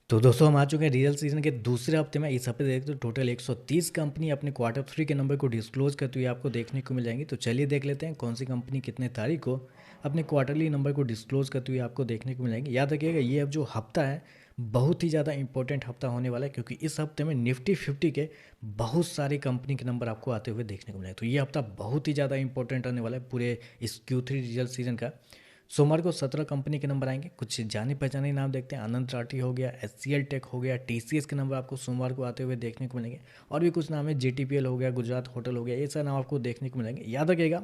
तो दोस्तों हम आ चुके हैं रिजल्ट सीजन के दूसरे हफ्ते में। इस हफ्ते देखते तो टोटल 130 कंपनी अपने क्वार्टर थ्री के नंबर को डिस्क्लोज करते हुए आपको देखने को मिल जाएंगी। तो चलिए देख लेते हैं कौन सी कंपनी कितने तारीख को अपने क्वार्टरली नंबर को डिस्क्लोज करते हुए आपको देखने को मिलेंगे। याद रखिएगा ये अब जो हफ्ता है बहुत ही ज़्यादा इंपॉर्टेंट हफ्ता होने वाला है, क्योंकि इस हफ्ते में निफ्टी 50 के बहुत सारी कंपनी के नंबर आपको आते हुए देखने को मिलेंगे। तो ये हफ्ता बहुत ही ज़्यादा इंपॉर्टेंट रहने वाला है पूरे इस Q3 रिजल्ट सीजन का। सोमवार को 17 कंपनी के नंबर आएंगे। कुछ जाने पहचाने नाम देखते हैं। आनंद राठी हो गया, HCL टेक हो गया, TCS के नंबर आपको सोमवार को आते हुए देखने को मिलेंगे। और भी कुछ नाम है, JTPL हो गया, गुजरात होटल हो गया, ये सारे नाम आपको देखने को मिलेंगे। याद रखिएगा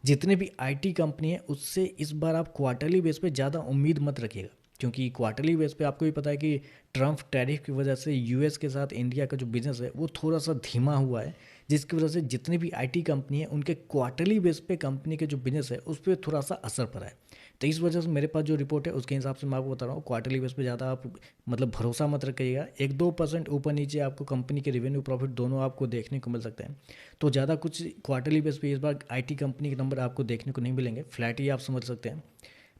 जितने भी IT कंपनी है उससे इस बार आप क्वार्टरली बेस पे ज़्यादा उम्मीद मत रखिएगा, क्योंकि क्वार्टरली बेस पे आपको भी पता है कि ट्रम्प टैरिफ की वजह से US के साथ इंडिया का जो बिजनेस है वो थोड़ा सा धीमा हुआ है, जिसकी वजह से जितनी भी IT कंपनी है उनके क्वार्टरली बेस पे कंपनी के जो बिजनेस है उस पर थोड़ा सा असर पड़ा है। तो इस वजह से मेरे पास जो रिपोर्ट है उसके हिसाब से मैं आपको बता रहा हूँ, क्वार्टरली बेस पे ज़्यादा आप मतलब भरोसा मत रखिएगा। 1-2% ऊपर नीचे आपको कंपनी के रेवेन्यू प्रॉफिट दोनों आपको देखने को मिल सकते हैं। तो ज़्यादा कुछ क्वार्टरली बेस पे इस बार IT कंपनी के नंबर आपको देखने को नहीं मिलेंगे, फ्लैट ही आप समझ सकते हैं।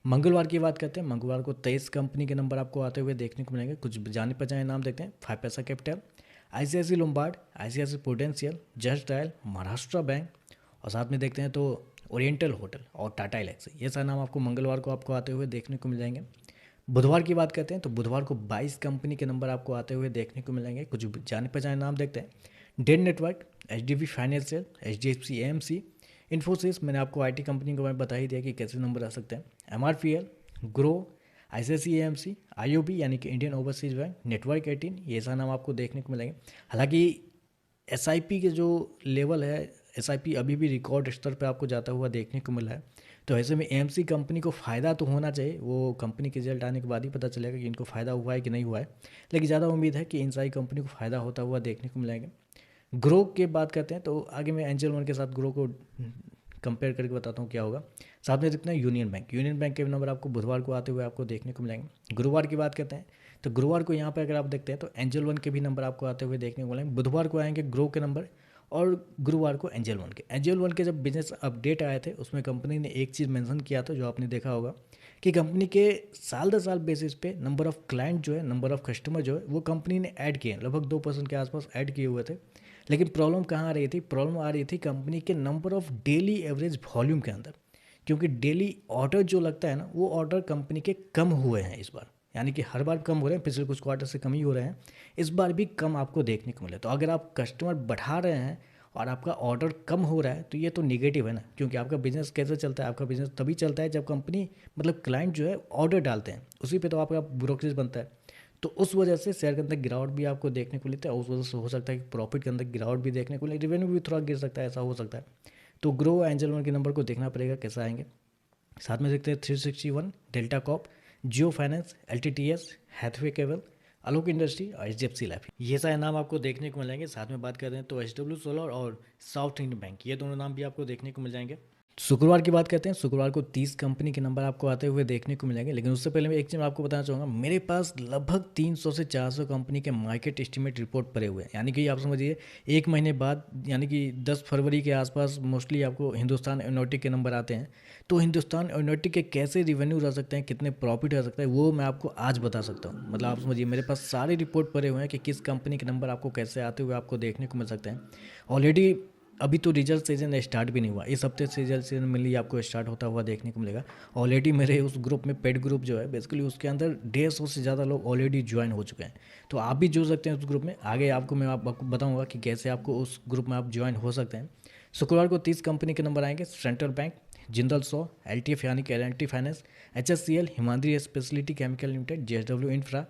मंगलवार की बात करते हैं। मंगलवार को 23 कंपनी के नंबर आपको आते हुए देखने को मिलेंगे। कुछ जाने पहचाने नाम देखते हैं। 5 पैसा capital, ICICI Lombard, ICICI prudential, just dial, Maharashtra bank, और साथ में देखते हैं तो ओरिएंटल होटल और टाटा एलेक्सी। ये सारे नाम आपको मंगलवार को आपको आते हुए देखने को मिल जाएंगे। बुधवार की बात करते हैं तो बुधवार को 22 कंपनी के नंबर आपको आते हुए देखने को मिलेंगे। कुछ जाने पहचाने नाम देखते हैं। Den network, HDB financial, HDFC AMC, Infosys. मैंने आपको IT कंपनी के बारे में बता ही दिया कि कैसे नंबर आ सकते हैं। MRPL, grow, ICICI AMC, IOB यानी कि इंडियन ओवरसीज बैंक, नेटवर्क 18, ये सारा नाम आपको देखने को मिलेंगे। हालांकि SIP के जो लेवल है, SIP अभी भी रिकॉर्ड स्तर पर आपको जाता हुआ देखने को मिला है। तो ऐसे में AMC कंपनी को फ़ायदा तो होना चाहिए, वो कंपनी के रिजल्ट आने के बाद ही पता चलेगा कि इनको फ़ायदा हुआ है कि नहीं हुआ है, लेकिन ज़्यादा उम्मीद है कि इन सारी कंपनी को फ़ायदा होता हुआ देखने को मिलेगा। ग्रो की बात करते हैं तो आगे मैं एंजल वन के साथ ग्रो को कंपेयर करके बताता हूँ क्या होगा। साथ में देखते हैं यूनियन बैंक। यूनियन बैंक के भी नंबर आपको बुधवार को आते हुए आपको देखने को मिलेंगे। गुरुवार की बात करते हैं तो गुरुवार को यहाँ पे अगर आप देखते हैं तो एंजल वन के भी नंबर आपको आते हुए देखने को मिलेंगे। बुधवार को आएंगे ग्रो के नंबर और गुरुवार को एंजल वन के। एंजल वन के जब बिजनेस अपडेट आए थे उसमें कंपनी ने एक चीज़ मेंशन किया था जो आपने देखा होगा कि कंपनी के साल दर साल बेसिस पे नंबर ऑफ़ क्लाइंट जो है, नंबर ऑफ़ कस्टमर जो है वो कंपनी ने ऐड किए हैं, लगभग 2% के आसपास ऐड किए हुए थे। लेकिन प्रॉब्लम कहाँ आ रही थी? प्रॉब्लम आ रही थी कंपनी के number of daily average volume के अंदर, क्योंकि डेली ऑर्डर जो लगता है ना वो ऑर्डर कंपनी के कम हुए हैं इस बार, यानी कि हर बार कम हो रहे हैं, पिछले कुछ क्वार्टर से कम ही हो रहे हैं, इस बार भी कम आपको देखने को मिले। तो अगर आप कस्टमर बढ़ा रहे हैं और आपका ऑर्डर कम हो रहा है तो ये तो निगेटिव है ना, क्योंकि आपका बिजनेस कैसे चलता है? आपका बिजनेस तभी चलता है जब कंपनी मतलब क्लाइंट जो है ऑर्डर डालते हैं, उसी पे तो आपका ब्रोकरेज बनता है। तो उस वजह से शेयर के अंदर गिरावट भी आपको देखने को मिलता है, उस वजह से हो सकता है कि प्रॉफिट के अंदर गिरावट भी देखने को मिले, रेवेन्यू भी थोड़ा गिर सकता है, ऐसा हो सकता है। तो ग्रो एंजल वन के नंबर को देखना पड़ेगा कैसा आएंगे। साथ में देखते हैं 361, डेल्टा कॉप, जियो फाइनेंस, LTTS, हैथवे केबल, आलोक इंडस्ट्री और HDFC लाइफ, ये सारे नाम आपको देखने को मिल जाएंगे। साथ में बात करते हैं तो SW सोलर और साउथ इंडियन बैंक, ये दोनों नाम भी आपको देखने को मिल जाएंगे। शुक्रवार की बात करते हैं। शुक्रवार को 30 कंपनी के नंबर आपको आते हुए देखने को मिलेंगे, लेकिन उससे पहले मैं एक चीज़ आपको बताना चाहूँगा। मेरे पास लगभग 300 से 400 कंपनी के मार्केट एस्टिमेट रिपोर्ट पड़े हुए हैं, यानी कि आप समझिए एक महीने बाद यानी कि 10 फरवरी के आसपास मोस्टली आपको हिंदुस्तान एरोनॉटिक के नंबर आते हैं। तो हिंदुस्तान एरोनॉटिक के कैसे रिवेन्यू रह सकते हैं, कितने प्रॉफिट रह सकता है, वो मैं आपको आज बता सकता हूँ। मतलब आप समझिए मेरे पास सारे रिपोर्ट पड़े हुए हैं कि किस कंपनी के नंबर आपको कैसे आते हुए आपको देखने को मिल सकते हैं। ऑलरेडी अभी तो रिजल्ट सीजन स्टार्ट भी नहीं हुआ, इस हफ्ते से रिजल्ट सीजन मिली आपको स्टार्ट होता हुआ देखने को मिलेगा। ऑलरेडी मेरे उस ग्रुप में पेड ग्रुप जो है बेसिकली उसके अंदर 150 से ज़्यादा लोग ऑलरेडी ज्वाइन हो चुके हैं। तो आप भी जुड़ सकते हैं उस ग्रुप में। आगे आपको मैं आपको बताऊंगा कि कैसे आपको उस ग्रुप में आप ज्वाइन हो सकते हैं। शुक्रवार को 30 कंपनी के नंबर आएंगे। सेंट्रल बैंक, जिंदल सौ, LTF यानी कि L&T finance, HSCL, Himadri speciality chemical limited, JSW infra,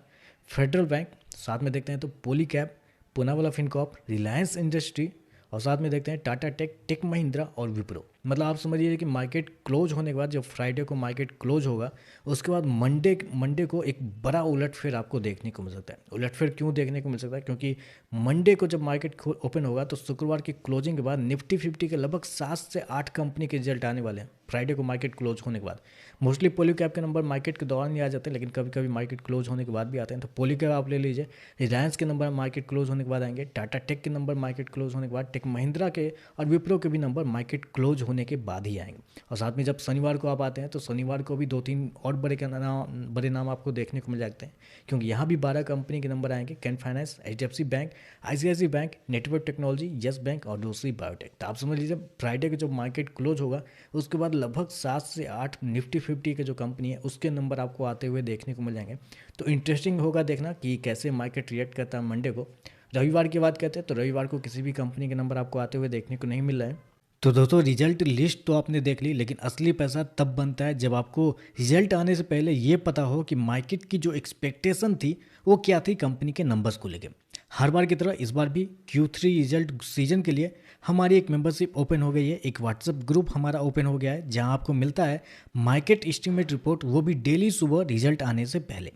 federal bank. साथ में देखते हैं तो पोलीकैब, पूनावाला फिनकॉप, रिलायंस इंडस्ट्री, और साथ में देखते हैं टाटा टेक, टेक महिंद्रा और विप्रो। मतलब आप समझिए कि मार्केट क्लोज होने के बाद जब फ्राइडे को मार्केट क्लोज होगा उसके बाद मंडे को एक बड़ा उलटफेर आपको देखने को मिल सकता है। उलटफेर क्यों देखने को मिल सकता है? क्योंकि मंडे को जब मार्केट ओपन होगा तो शुक्रवार की क्लोजिंग के बाद निफ्टी 50 के लगभग 7 से 8 कंपनी के रिजल्ट आने वाले हैं फ्राइडे को मार्केट क्लोज होने के बाद। मोस्टली पोली कैप के नंबर मार्केट के दौरान ही आ जाते हैं, लेकिन कभी कभी मार्केट क्लोज होने के बाद भी आते हैं। तो पोली कैप आप ले लीजिए। रिलायंस के नंबर मार्केट क्लोज होने के बाद आएंगे। टाटा टेक के नंबर मार्केट क्लोज होने के बाद, टेक महिंद्रा के और विप्रो के भी नंबर मार्केट क्लोज होने होने के बाद ही आएंगे। और साथ में जब शनिवार को आप आते हैं तो शनिवार को भी 2-3 और बड़े नाम आपको देखने को मिल जाते हैं, क्योंकि यहाँ भी 12 कंपनी के नंबर आएंगे। Can finance, HDFC bank, ICICI bank, network technology, yes bank और दूसरी बायोटेक। तो आप समझ लीजिए फ्राइडे को जब मार्केट क्लोज होगा उसके बाद लगभग 7 से 8 निफ्टी 50 के जो कंपनी है उसके नंबर आपको आते हुए देखने को मिल जाएंगे। तो इंटरेस्टिंग होगा देखना कि कैसे मार्केट रिएक्ट करता है मंडे को। रविवार की बात करते हैं तो रविवार को किसी भी कंपनी के नंबर आपको आते हुए देखने को नहीं मिल रहा है। तो दोस्तों रिजल्ट लिस्ट तो आपने देख ली, लेकिन असली पैसा तब बनता है जब आपको रिजल्ट आने से पहले ये पता हो कि मार्केट की जो एक्सपेक्टेशन थी वो क्या थी कंपनी के नंबर्स को लेकर। हर बार की तरह इस बार भी Q3 रिजल्ट सीजन के लिए हमारी एक मेंबरशिप ओपन हो गई है। एक व्हाट्सएप ग्रुप हमारा ओपन हो गया है जहां आपको मिलता है मार्केट एस्टीमेट रिपोर्ट, वो भी डेली सुबह रिजल्ट आने से पहले।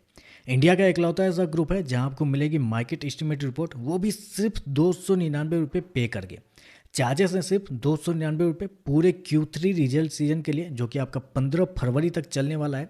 इंडिया का इकलौता ऐसा ग्रुप है जहां आपको मिलेगी मार्केट एस्टीमेट रिपोर्ट, वो भी सिर्फ 299 रुपये पे करके। चार्जेस हैं सिर्फ 299 रुपये पूरे Q3 रिजल्ट सीजन के लिए, जो कि आपका 15 फरवरी तक चलने वाला है।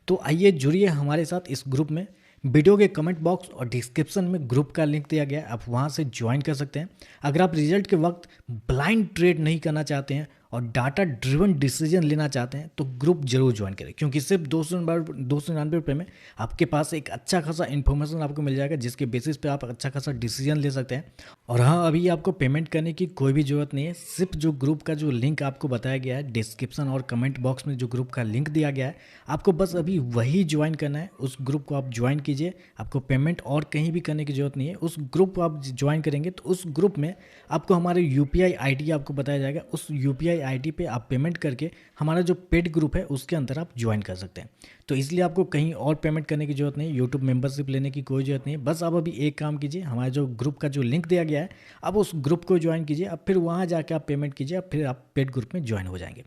तो आइए जुड़िए हमारे साथ इस ग्रुप में। वीडियो के कमेंट बॉक्स और डिस्क्रिप्शन में ग्रुप का लिंक दिया गया है, आप वहां से ज्वाइन कर सकते हैं। अगर आप रिजल्ट के वक्त ब्लाइंड ट्रेड नहीं करना चाहते हैं और डाटा ड्रिवन डिसीजन लेना चाहते हैं तो ग्रुप जरूर ज्वाइन करें, क्योंकि सिर्फ 299 रुपये में आपके पास एक अच्छा खासा इन्फॉर्मेशन आपको मिल जाएगा जिसके बेसिस पे आप अच्छा खासा डिसीजन ले सकते हैं। और हाँ, अभी आपको पेमेंट करने की कोई भी ज़रूरत नहीं है। सिर्फ जो ग्रुप का जो लिंक आपको बताया गया है डिस्क्रिप्शन और कमेंट बॉक्स में, जो ग्रुप का लिंक दिया गया है, आपको बस अभी वही ज्वाइन करना है। उस ग्रुप को आप ज्वाइन कीजिए, आपको पेमेंट और कहीं भी करने की ज़रूरत नहीं है। उस ग्रुप को आप ज्वाइन करेंगे तो उस ग्रुप में आपको हमारे UPI ID आपको बताया जाएगा। उस UPI ID पे आप पेमेंट करके हमारा जो पेड ग्रुप है उसके अंदर आप ज्वाइन कर सकते हैं। तो इसलिए आपको कहीं और पेमेंट करने की जरूरत नहीं, यूट्यूब मेंबरशिप लेने की कोई ज़रूरत नहीं है। बस आप अभी एक काम कीजिए, हमारे जो ग्रुप का जो लिंक दिया गया है आप उस ग्रुप को ज्वाइन कीजिए, अब फिर वहाँ जाकर आप पेमेंट कीजिए, अब फिर आप पेड ग्रुप में ज्वाइन हो जाएंगे।